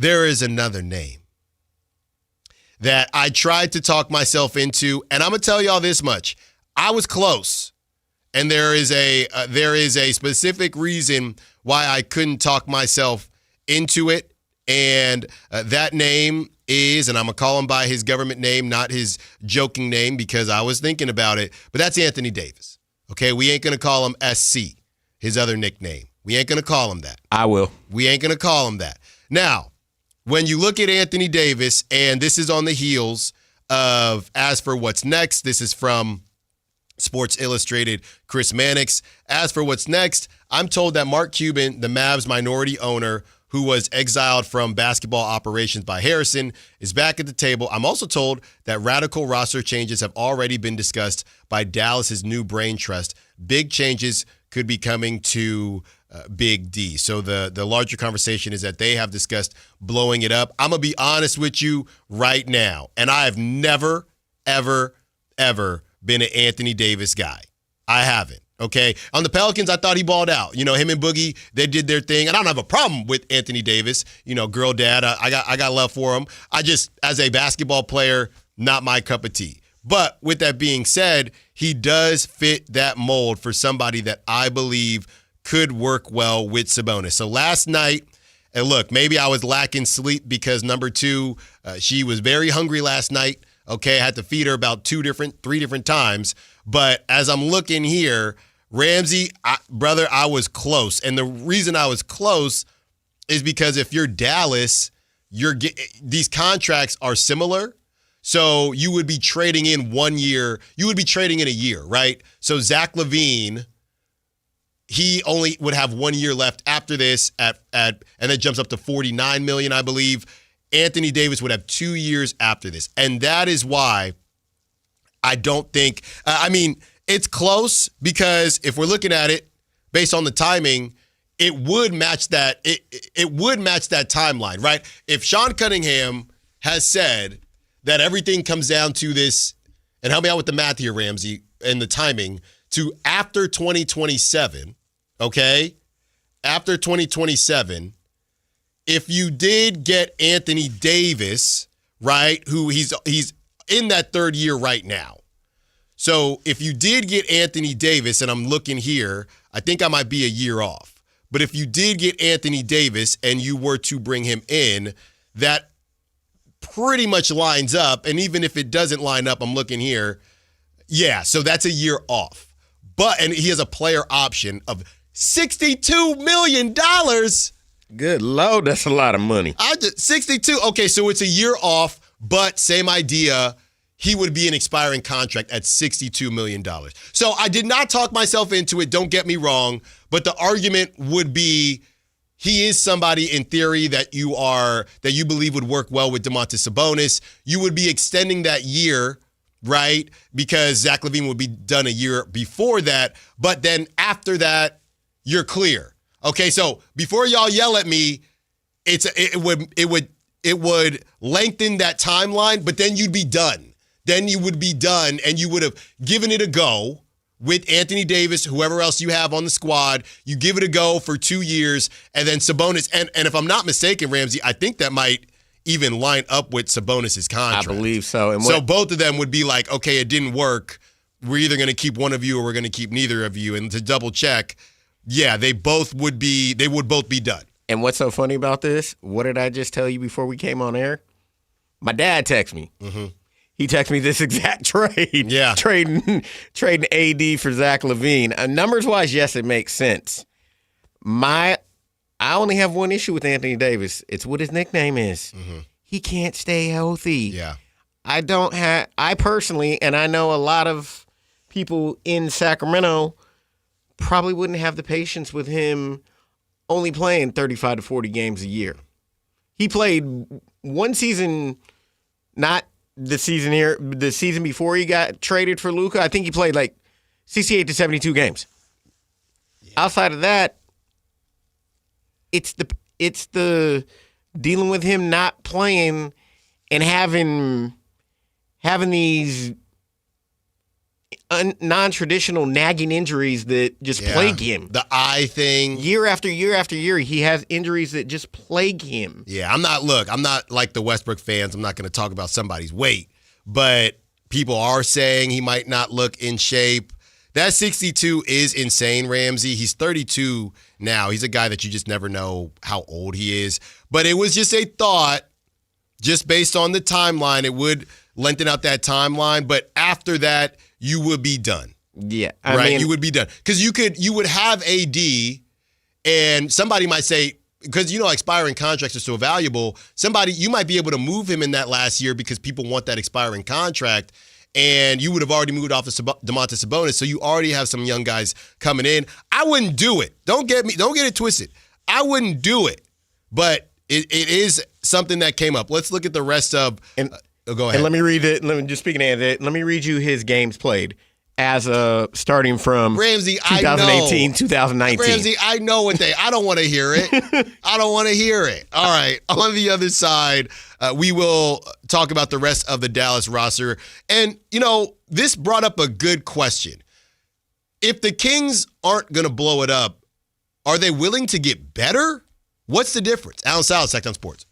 there is another name that I tried to talk myself into, and I'm going to tell y'all this much. I was close, and there is a specific reason why I couldn't talk myself into it, and that name is, and I'm going to call him by his government name, not his joking name, because I was thinking about it, but that's Anthony Davis. Okay, we ain't going to call him SC, his other nickname. We ain't going to call him that. I will. We ain't going to call him that. Now, when you look at Anthony Davis, and this is on the heels of As for What's Next, this is from Sports Illustrated, Chris Mannix. As for what's next, I'm told that Mark Cuban, the Mavs minority owner who was exiled from basketball operations by Harrison, is back at the table. I'm also told that radical roster changes have already been discussed by Dallas's new brain trust. Big changes could be coming to Big D. So the larger conversation is that they have discussed blowing it up. I'm going to be honest with you right now, and I have never, ever, ever been an Anthony Davis guy. I haven't, okay? On the Pelicans, I thought he balled out. You know, him and Boogie, they did their thing, and I don't have a problem with Anthony Davis. You know, girl dad, I got love for him. I just, as a basketball player, not my cup of tea. But with that being said, he does fit that mold for somebody that I believe could work well with Sabonis. So last night, and look, maybe I was lacking sleep because number two, she was very hungry last night. Okay, I had to feed her about three different times. But as I'm looking here, Ramsey, brother, I was close. And the reason I was close is because if you're Dallas, these contracts are similar. So you would be trading in 1 year. You would be trading in a year, right? So Zach LaVine, he only would have 1 year left after this and it jumps up to $49 million, I believe. Anthony Davis would have 2 years after this. And that is why I don't think, it's close because if we're looking at it based on the timing, it would match that. It would match that timeline, right? If Sean Cunningham has said that everything comes down to this, and help me out with the math here, Ramsey, and the timing, to after 2027, okay? After 2027, if you did get Anthony Davis, right, who he's in that third year right now. So if you did get Anthony Davis, and I'm looking here, I think I might be a year off. But if you did get Anthony Davis and you were to bring him in, that pretty much lines up. And even if it doesn't line up, I'm looking here. Yeah, so that's a year off. And he has a player option of $62 million. Good Lord, that's a lot of money. 62. Okay, so it's a year off, but same idea. He would be an expiring contract at $62 million. So I did not talk myself into it, don't get me wrong, but the argument would be he is somebody in theory that you believe would work well with Domantas Sabonis. You would be extending that year, right? Because Zach LaVine would be done a year before that, but then after that, you're clear. Okay, so before y'all yell at me, it would lengthen that timeline, but then you'd be done. Then you would be done, and you would have given it a go with Anthony Davis, whoever else you have on the squad. You give it a go for 2 years, and then Sabonis. And if I'm not mistaken, Ramsey, I think that might even line up with Sabonis' contract. I believe so. And so both of them would be like, okay, it didn't work. We're either going to keep one of you or we're going to keep neither of you. And to double check, yeah, they would both be done. And what's so funny about this? What did I just tell you before we came on air? My dad texted me. Mm-hmm. He texted me this exact trade. Yeah. Trading AD for Zach LaVine. Numbers-wise, yes, it makes sense. I only have one issue with Anthony Davis. It's what his nickname is. Mm-hmm. He can't stay healthy. Yeah. I personally, and I know a lot of people in Sacramento probably wouldn't have the patience with him only playing 35 to 40 games a year. He played one season, not the season before he got traded for Luka. I think he played like 68 to 72 games. Yeah. Outside of that, it's the dealing with him not playing and having these non-traditional nagging injuries that just plague him. The eye thing. Year after year after year, he has injuries that just plague him. Yeah, I'm not like the Westbrook fans. I'm not going to talk about somebody's weight, but people are saying he might not look in shape. That 62 is insane, Ramsey. He's 32 now. He's a guy that you just never know how old he is. But it was just a thought, just based on the timeline. It would lengthen out that timeline, but after that, you would be done. Yeah, you would be done because you would have AD, and somebody might say, because expiring contracts are so valuable, you might be able to move him in that last year because people want that expiring contract, and you would have already moved off of Domantas Sabonis, so you already have some young guys coming in. I wouldn't do it. Don't get it twisted. I wouldn't do it, but it is something that came up. Let's look at the rest of. Go ahead. And let me read it. Just speaking of it, let me read you his games played as starting from Ramsey, 2018, 2019. Ramsey, I know I don't want to hear it. I don't want to hear it. All right. On the other side, we will talk about the rest of the Dallas roster. And, this brought up a good question. If the Kings aren't going to blow it up, are they willing to get better? What's the difference? Allen Stiles, Sactown Sports.